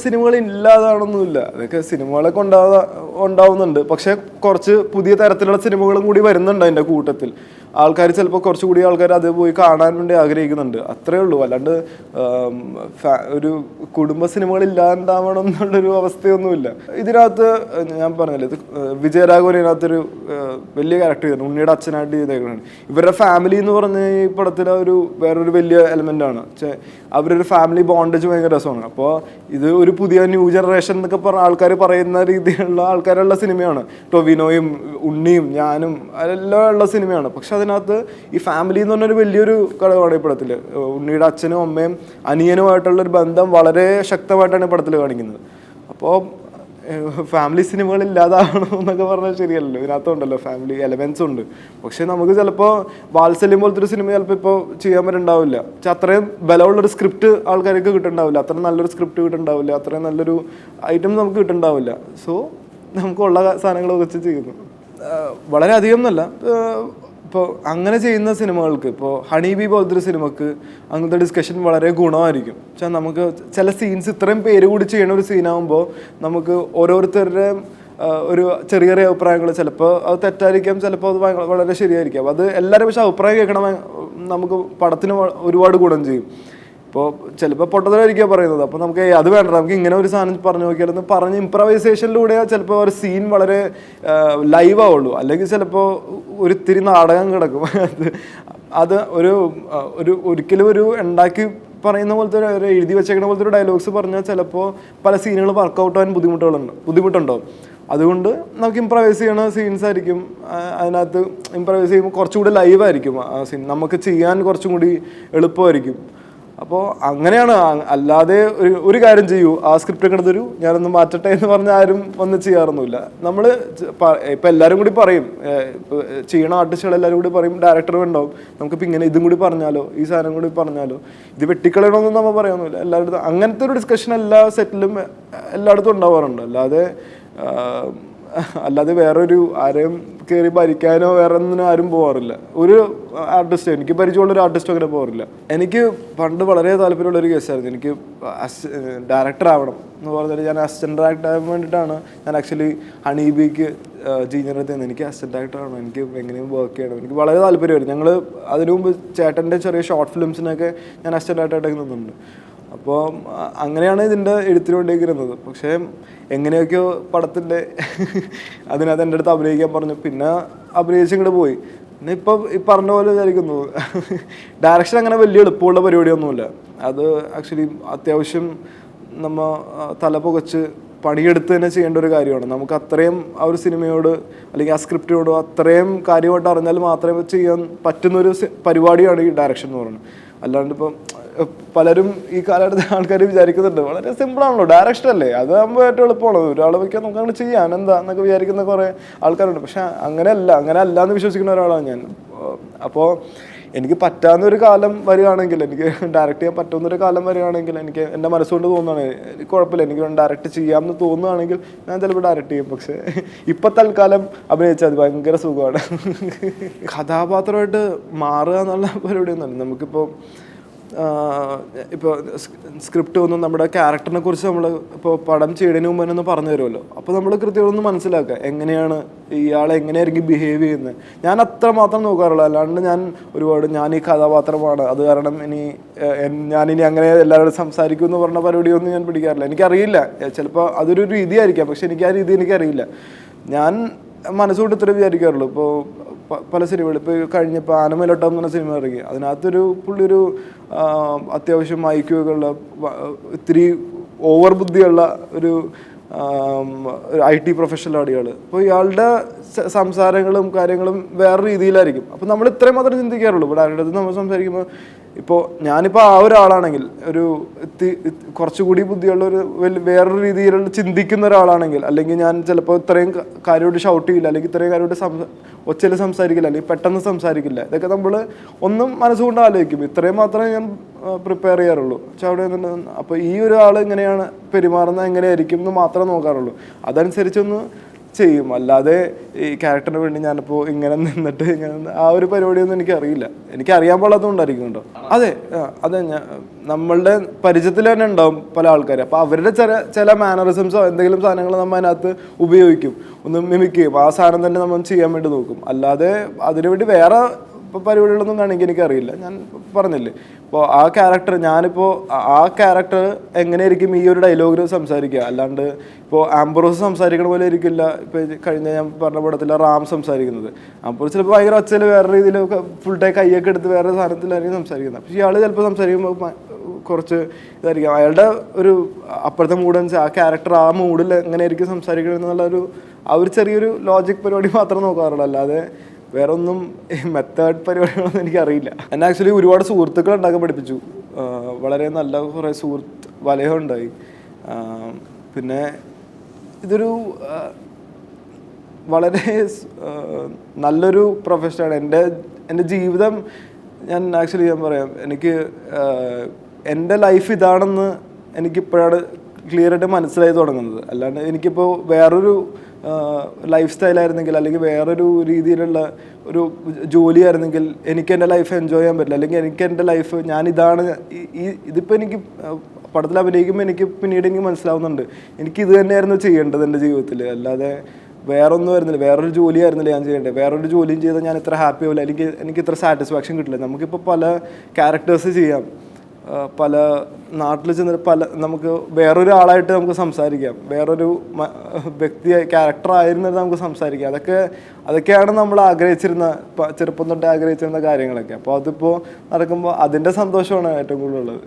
സിനിമകൾ ഇല്ലാതാണൊന്നുമില്ല. അതൊക്കെ സിനിമകളൊക്കെ ഉണ്ടാവുന്നുണ്ട്. പക്ഷെ കുറച്ച് പുതിയ തരത്തിലുള്ള സിനിമകളും കൂടി വരുന്നുണ്ട് അതിൻ്റെ കൂട്ടത്തിൽ. ആൾക്കാർ ചിലപ്പോൾ കുറച്ചുകൂടി ആൾക്കാർ അത് പോയി കാണാൻ വേണ്ടി ആഗ്രഹിക്കുന്നുണ്ട്. അത്രേ ഉള്ളൂ. അല്ലാണ്ട് ഒരു കുടുംബ സിനിമകൾ ഇല്ലാണ്ടാവണം എന്നുള്ളൊരു അവസ്ഥയൊന്നുമില്ല. ഇതിനകത്ത് ഞാൻ പറഞ്ഞില്ലേ, ഇത് വിജയരാഘവൻ ഇതിനകത്തൊരു വലിയ ക്യാരക്ടർ ചെയ്തിട്ടുണ്ട്. ഉണ്ണിയുടെ അച്ഛനായിട്ട് ചെയ്തേക്കുന്നത്. ഇവരുടെ ഫാമിലി എന്ന് പറഞ്ഞ ഈ പടത്തിലെ വേറൊരു വലിയ എലമെൻ്റാണ്. അവരൊരു ഫാമിലി ബോണ്ടേജ് ഭയങ്കര രസമാണ്. അപ്പോൾ ഇത് ഒരു പുതിയ ന്യൂ ജനറേഷൻ എന്നൊക്കെ പറഞ്ഞ ആൾക്കാർ പറയുന്ന രീതിയിലുള്ള ആൾക്കാരുള്ള സിനിമയാണ്. ടൊവിനോയും ഉണ്ണിയും ഞാനും അതെല്ലാം ഉള്ള സിനിമയാണ്. പക്ഷെ അതിനകത്ത് ഈ ഫാമിലി എന്ന് പറഞ്ഞൊരു വലിയൊരു ഘടകമാണ് ഈ പടത്തിൽ. ഉണ്ണിയുടെ അച്ഛനും അമ്മയും അനിയനുമായിട്ടുള്ളൊരു ബന്ധം വളരെ ശക്തമായിട്ടാണ് ഈ പടത്തിൽ കാണിക്കുന്നത്. അപ്പോൾ ഫാമിലി സിനിമകൾ ഇല്ലാതാവണം എന്നൊക്കെ പറഞ്ഞാൽ ശരിയല്ലല്ലോ. ഇതിനകത്തുണ്ടല്ലോ ഫാമിലി എലമെൻസ് ഉണ്ട്. പക്ഷെ നമുക്ക് ചിലപ്പോൾ വാത്സല്യം പോലത്തെ ഒരു സിനിമ ചിലപ്പോൾ ഇപ്പോൾ ചെയ്യാൻ പറ്റുന്നുണ്ടാവില്ല. പക്ഷെ അത്രയും ബലമുള്ളൊരു സ്ക്രിപ്റ്റ് ആൾക്കാർക്ക് കിട്ടുന്നുണ്ടാവില്ല, അത്രയും നല്ലൊരു സ്ക്രിപ്റ്റ് കിട്ടുന്നുണ്ടാവില്ല, അത്രയും നല്ലൊരു ഐറ്റം നമുക്ക് കിട്ടുന്നുണ്ടാവില്ല. സോ നമുക്കുള്ള സാധനങ്ങൾ വെച്ച് ചെയ്യുന്നു. വളരെയധികം എന്നല്ല, ഇപ്പോൾ അങ്ങനെ ചെയ്യുന്ന സിനിമകൾക്ക്, ഇപ്പോൾ ഹണി ബി പോലത്തെ ഒരു സിനിമക്ക് അങ്ങനത്തെ ഡിസ്കഷൻ വളരെ ഗുണമായിരിക്കും. പക്ഷേ നമുക്ക് ചില സീൻസ് ഇത്രയും പേര് കൂടി ചെയ്യണ ഒരു സീനാകുമ്പോൾ നമുക്ക് ഓരോരുത്തരുടെ ഒരു ചെറിയ ചെറിയ അഭിപ്രായങ്ങൾ, ചിലപ്പോൾ അത് തെറ്റായിരിക്കാം, ചിലപ്പോൾ അത് വളരെ ശരിയായിരിക്കാം. അത് എല്ലാവരും പക്ഷേ അഭിപ്രായം കേൾക്കണം, നമുക്ക് പടത്തിന് ഒരുപാട് ഗുണം ചെയ്യും. ഇപ്പോൾ ചിലപ്പോൾ പൊട്ടത്തരായിരിക്കാം പറയുന്നത്. അപ്പോൾ നമുക്ക് അത് വേണ്ട, നമുക്ക് ഇങ്ങനെ ഒരു സാധനം പറഞ്ഞു നോക്കിയാലെന്ന് പറഞ്ഞ് ഇംപ്രവൈസേഷനിലൂടെ ചിലപ്പോൾ ഒരു സീൻ വളരെ ലൈവ് ആവുള്ളൂ. അല്ലെങ്കിൽ ചിലപ്പോൾ ഒരിത്തിരി നാടകം കിടക്കും. അത് ഒരിക്കലും ഒരു ഉണ്ടാക്കി പറയുന്ന പോലത്തെ ഒരു എഴുതി വെച്ചേക്കുന്ന പോലത്തെ ഒരു ഡയലോഗ്സ് പറഞ്ഞാൽ ചിലപ്പോൾ പല സീനുകൾ വർക്കൗട്ട് ആവാൻ ബുദ്ധിമുട്ടുണ്ടാവും. അതുകൊണ്ട് നമുക്ക് ഇംപ്രവൈസ് ചെയ്യണ സീൻസ് ആയിരിക്കും അതിനകത്ത്. ഇംപ്രവൈസ് ചെയ്യുമ്പോൾ കുറച്ചുകൂടി ലൈവായിരിക്കും ആ സീൻ, നമുക്ക് ചെയ്യാൻ കുറച്ചും കൂടി എളുപ്പമായിരിക്കും. അപ്പോൾ അങ്ങനെയാണ്. അല്ലാതെ ഒരു കാര്യം ചെയ്യൂ, ആ സ്ക്രിപ്റ്റ് കിടന്നൊരു ഞാനൊന്ന് മാറ്റട്ടെ എന്ന് പറഞ്ഞാൽ ആരും വന്ന് ചെയ്യാറൊന്നുമില്ല. നമ്മൾ ഇപ്പം എല്ലാവരും കൂടി പറയും, ചെയ്യണ ആർട്ടിസ്റ്റുകൾ എല്ലാവരും കൂടി പറയും, ഡയറക്ടറും ഉണ്ടാവും, നമുക്കിപ്പോൾ ഇങ്ങനെ ഇതും കൂടി പറഞ്ഞാലോ, ഈ സാധനം കൂടി പറഞ്ഞാലോ, ഇത് വെട്ടിക്കളയണമെന്നൊന്നും നമ്മൾ പറയാനൊന്നുമില്ല. എല്ലായിടത്തും അങ്ങനത്തെ ഒരു ഡിസ്കഷൻ എല്ലാ സെറ്റിലും എല്ലായിടത്തും ഉണ്ടാവാറുണ്ട്. അല്ലാതെ വേറൊരു ആരെയും കയറി ഭരിക്കാനോ വേറെ ഒന്നിനും ആരും പോകാറില്ല. ഒരു ആർട്ടിസ്റ്റോ, എനിക്ക് പരിചയമുള്ളൊരു ആർട്ടിസ്റ്റോ അങ്ങനെ പോകാറില്ല. എനിക്ക് പണ്ട് വളരെ താല്പര്യമുള്ളൊരു കേസായിരുന്നു. എനിക്ക് ഡയറക്ടർ ആവണം എന്ന് പറഞ്ഞാൽ ഞാൻ അസിസ്റ്റന്റ് ഡയറക്ടർ ആകാൻ വേണ്ടിയിട്ടാണ് ഞാൻ ആക്ച്വലി ഹണീബിക്ക് ജീനിയർ എത്തുന്നത്. എനിക്ക് അസിസ്റ്റന്റ് ഡയറക്ടർ ആവണം, എനിക്ക് എങ്ങനെയും വർക്ക് ചെയ്യണം, എനിക്ക് വളരെ താല്പര്യമായിരുന്നു. ഞങ്ങൾ അതിനു മുമ്പ് ചേട്ടൻ്റെ ചെറിയ ഷോർട്ട് ഫിലിംസിനൊക്കെ ഞാൻ അസിസ്റ്റന്റ് ഡയറക്ടറായിട്ട് നിന്നുണ്ട്. അപ്പോൾ അങ്ങനെയാണ് ഇതിൻ്റെ എഴുത്തിന് വേണ്ടിയൊക്കെ ഇരുന്നത്. പക്ഷേ എങ്ങനെയൊക്കെയോ പടത്തിൻ്റെ അതിനകത്ത് എൻ്റെ അടുത്ത് അഭിനയിക്കാൻ പറഞ്ഞു. പിന്നെ അഭിനയിച്ചിങ്ങോട്ട് പോയി. പിന്നെ ഇപ്പം ഈ പറഞ്ഞ പോലെ വിചാരിക്കുന്നു, ഡയറക്ഷൻ അങ്ങനെ വലിയ എളുപ്പമുള്ള പരിപാടിയൊന്നുമില്ല. അത് ആക്ച്വലി അത്യാവശ്യം നമ്മൾ തല പുകച്ച് പണിയെടുത്ത് തന്നെ ചെയ്യേണ്ട ഒരു കാര്യമാണ്. നമുക്ക് അത്രയും ആ ഒരു സിനിമയോട് അല്ലെങ്കിൽ ആ സ്ക്രിപ്റ്റിനോട് അത്രയും കാര്യമായിട്ട് അറിഞ്ഞാൽ മാത്രമേ ചെയ്യാൻ പറ്റുന്നൊരു പരിപാടിയാണ് ഈ ഡയറക്ഷൻ എന്ന് പറയുന്നത്. അല്ലാണ്ട് ഇപ്പം പലരും ഈ കാലഘട്ടത്തിൽ ആൾക്കാർ വിചാരിക്കുന്നുണ്ട് വളരെ സിമ്പിളാണല്ലോ ഡയറക്ഷൻ അല്ലേ, അതാകുമ്പോൾ ഏറ്റവും എളുപ്പമാണ്, ഒരാളെ വയ്ക്കാൻ നമുക്ക് അങ്ങനെ ചെയ്യാൻ എന്താ എന്നൊക്കെ വിചാരിക്കുന്ന കുറേ ആൾക്കാരുണ്ട്. പക്ഷെ അങ്ങനെ അല്ല എന്ന് വിശ്വസിക്കുന്ന ഒരാളാണ് ഞാൻ. അപ്പോൾ എനിക്ക് പറ്റാവുന്നൊരു കാലം വരികയാണെങ്കിൽ, എനിക്ക് ഡയറക്റ്റ് ചെയ്യാൻ പറ്റുന്നൊരു കാലം വരികയാണെങ്കിൽ, എനിക്ക് എൻ്റെ മനസ്സുകൊണ്ട് തോന്നുകയാണ് കുഴപ്പമില്ല, എനിക്ക് ഡയറക്റ്റ് ചെയ്യാമെന്ന് തോന്നുകയാണെങ്കിൽ ഞാൻ ചിലപ്പോൾ ഡയറക്റ്റ് ചെയ്യും. പക്ഷേ ഇപ്പം തൽക്കാലം അഭിനയിച്ചാൽ അത് ഭയങ്കര സുഖമാണ്. കഥാപാത്രമായിട്ട് മാറുക എന്നുള്ള പരിപാടിയൊന്നുമല്ല. നമുക്കിപ്പോൾ ഇപ്പോൾ സ്ക്രിപ്റ്റ് ഒന്നും നമ്മുടെ ക്യാരക്ടറിനെ കുറിച്ച് നമ്മൾ ഇപ്പോൾ പടം ചെയ്യുന്നതിന് മുമ്പ് തന്നെ പറഞ്ഞു തരുമല്ലോ. അപ്പോൾ നമ്മൾ കൃത്യമായിട്ടൊന്ന് മനസ്സിലാക്കുക എങ്ങനെയാണ് ഇയാൾ എങ്ങനെയായിരിക്കും ബിഹേവ് ചെയ്യുന്നത്. ഞാൻ അത്ര മാത്രം നോക്കാറുള്ളൂ. അല്ലാണ്ട് ഞാൻ ഈ കഥാപാത്രമാണ്, അത് കാരണം ഞാനിനി അങ്ങനെ എല്ലാവരോടും സംസാരിക്കും എന്ന് പറഞ്ഞ പരിപാടിയൊന്നും ഞാൻ പിടിക്കാറില്ല. എനിക്കറിയില്ല, ചിലപ്പോൾ അതൊരു രീതിയായിരിക്കാം, പക്ഷെ എനിക്ക് ആ രീതി എനിക്കറിയില്ല. ഞാൻ മനസ്സുകൊണ്ട് ഇത്ര വിചാരിക്കാറുള്ളൂ. ഇപ്പോൾ പല സിനിമകൾ ഇപ്പോൾ കഴിഞ്ഞപ്പോൾ ആനമേലോട്ടം എന്ന് പറഞ്ഞ സിനിമ ഇറങ്ങി. അതിനകത്തൊരു പുള്ളിയൊരു അത്യാവശ്യം ഐക്യൊക്കെ ഉള്ള ഇത്തിരി ഓവർ ബുദ്ധിയുള്ള ഒരു IT പ്രൊഫഷണൽ ആടികൾ. അപ്പോൾ ഇയാളുടെ സംസാരങ്ങളും കാര്യങ്ങളും വേറെ രീതിയിലായിരിക്കും. അപ്പോൾ നമ്മൾ ഇത്രയും മാത്രമേ ചിന്തിക്കാറുള്ളൂ. ഇവിടെ ആരുടെ അടുത്ത് നമ്മൾ സംസാരിക്കുമ്പോൾ, ഇപ്പോൾ ഞാനിപ്പോൾ ആ ഒരാളാണെങ്കിൽ, ഒരു കുറച്ചുകൂടി ബുദ്ധിയുള്ള വേറൊരു രീതിയിലുള്ള ചിന്തിക്കുന്ന ഒരാളാണെങ്കിൽ, അല്ലെങ്കിൽ ഞാൻ ചിലപ്പോൾ ഇത്രയും കാര്യമായിട്ട് ഷൗട്ട് ചെയ്യില്ല, അല്ലെങ്കിൽ ഇത്രയും കാര്യമായിട്ട് ഒച്ചയിൽ സംസാരിക്കില്ല, അല്ലെങ്കിൽ പെട്ടെന്ന് സംസാരിക്കില്ല. ഇതൊക്കെ നമ്മൾ ഒന്നും മനസ്സുകൊണ്ട് ആലോചിക്കും. ഇത്രയും മാത്രമേ ഞാൻ പ്രിപ്പയർ ചെയ്യാറുള്ളൂ. പക്ഷെ അവിടെ അപ്പോൾ ഈ ഒരാൾ ഇങ്ങനെയാണ് പെരുമാറുന്നത്, എങ്ങനെയായിരിക്കും എന്ന് മാത്രമേ നോക്കാറുള്ളൂ. അതനുസരിച്ചൊന്ന് ചെയ്യും. അല്ലാതെ ഈ ക്യാരക്ടറിന് വേണ്ടി ഞാനിപ്പോൾ ഇങ്ങനെ നിന്നിട്ട് ഇങ്ങനെ ആ ഒരു പരിപാടിയൊന്നും എനിക്കറിയില്ല. എനിക്കറിയാൻ പാടാത്തതുകൊണ്ടായിരിക്കും കേട്ടോ. അതെ അതെ, നമ്മളുടെ പരിചയത്തിൽ തന്നെ ഉണ്ടാവും പല ആൾക്കാർ. അപ്പോൾ അവരുടെ ചില മാനറിസംസോ എന്തെങ്കിലും സാധനങ്ങൾ നമ്മൾ അതിനകത്ത് ഉപയോഗിക്കും, ഒന്ന് മിമിക് ചെയ്യും. ആ സാധനം തന്നെ നമ്മൾ ചെയ്യാൻ വേണ്ടി നോക്കും. അല്ലാതെ അതിനുവേണ്ടി വേറെ പരിപാടികളൊന്നും കാണിക്കാൻ എനിക്കറിയില്ല. ഞാൻ പറഞ്ഞില്ലേ, ഇപ്പോൾ ആ ക്യാരക്ടർ ഞാനിപ്പോൾ ആ ക്യാരക്ടർ എങ്ങനെയായിരിക്കും ഈ ഒരു ഡയലോഗിൽ സംസാരിക്കുക, അല്ലാണ്ട് ഇപ്പോൾ ആംബ്രോസ് സംസാരിക്കണ പോലെ ആയിരിക്കില്ല ഇപ്പോൾ കഴിഞ്ഞ ഞാൻ പറഞ്ഞ പടത്തിൽ റാം സംസാരിക്കുന്നത്. അപ്പോൾ ചിലപ്പോൾ ഭയങ്കര ഒച്ചയിൽ വേറെ രീതിയിലൊക്കെ ഫുൾ ടൈം കൈയൊക്കെ എടുത്ത് വേറെ സാധനത്തിലായിരിക്കും സംസാരിക്കുന്നത്. പക്ഷേ ഇയാൾ ചിലപ്പോൾ സംസാരിക്കുമ്പോൾ കുറച്ച് ഇതായിരിക്കും, അയാളുടെ ഒരു അപ്പുറത്തെ മൂഡ് അനുസരിച്ച് ആ ക്യാരക്ടർ ആ മൂഡിൽ എങ്ങനെയായിരിക്കും സംസാരിക്കണമെന്നുള്ളൊരു ആ ഒരു ചെറിയൊരു ലോജിക് പരിപാടി മാത്രം നോക്കാറുള്ളൂ. അല്ലാതെ വേറെ ഒന്നും മെത്തേഡ് പരിപാടികളൊന്നും എനിക്കറിയില്ല. എന്നെ ആക്ച്വലി ഒരുപാട് സുഹൃത്തുക്കൾ ഉണ്ടാക്കാൻ പഠിപ്പിച്ചു. വളരെ നല്ല കുറേ വലയം ഉണ്ടായി. പിന്നെ ഇതൊരു വളരെ നല്ലൊരു പ്രൊഫഷനാണ്. എൻ്റെ ജീവിതം ഞാൻ പറയാം, എനിക്ക് എൻ്റെ ലൈഫ് ഇതാണെന്ന് എനിക്കിപ്പോഴാണ് ക്ലിയറായിട്ട് മനസ്സിലായി തുടങ്ങുന്നത്. അല്ലാണ്ട് എനിക്കിപ്പോൾ വേറൊരു ലൈഫ് സ്റ്റൈലായിരുന്നെങ്കിൽ, അല്ലെങ്കിൽ വേറൊരു രീതിയിലുള്ള ഒരു ജോലിയായിരുന്നെങ്കിൽ എനിക്ക് എൻ്റെ ലൈഫ് എൻജോയ് ചെയ്യാൻ പറ്റില്ല. അല്ലെങ്കിൽ എനിക്ക് എൻ്റെ ലൈഫ് ഞാനിതാണ് ഇതിപ്പോൾ എനിക്ക് പടത്തിൽ അഭിനയിക്കുമ്പോൾ എനിക്ക് പിന്നീട് എനിക്ക് മനസ്സിലാവുന്നുണ്ട് എനിക്ക് ഇത് തന്നെയായിരുന്നു ചെയ്യേണ്ടത് എൻ്റെ ജീവിതത്തിൽ. അല്ലാതെ വേറൊന്നും ആയിരുന്നില്ല, വേറൊരു ജോലി ആയിരുന്നില്ല ഞാൻ ചെയ്യേണ്ടത്. വേറൊരു ജോലിയും ചെയ്താൽ ഞാൻ ഇത്ര ഹാപ്പി ആവില്ല, അല്ലെങ്കിൽ എനിക്ക് ഇത്ര സാറ്റിസ്ഫാക്ഷൻ കിട്ടില്ല. നമുക്കിപ്പോൾ പല ക്യാരക്ടേഴ്സ് ചെയ്യാം, പല നാട്ടിൽ ചെന്നിട്ട് നമുക്ക് വേറൊരു ആളായിട്ട് നമുക്ക് സംസാരിക്കാം, വേറൊരു ക്യാരക്ടറായിരുന്നിട്ട് നമുക്ക് സംസാരിക്കാം. അതൊക്കെയാണ് നമ്മൾ ചെറുപ്പം തൊട്ട് ആഗ്രഹിച്ചിരുന്ന കാര്യങ്ങളൊക്കെ. അപ്പോൾ അതിപ്പോൾ നടക്കുമ്പോൾ അതിൻ്റെ സന്തോഷമാണ് ഏറ്റവും കൂടുതലുള്ളത്.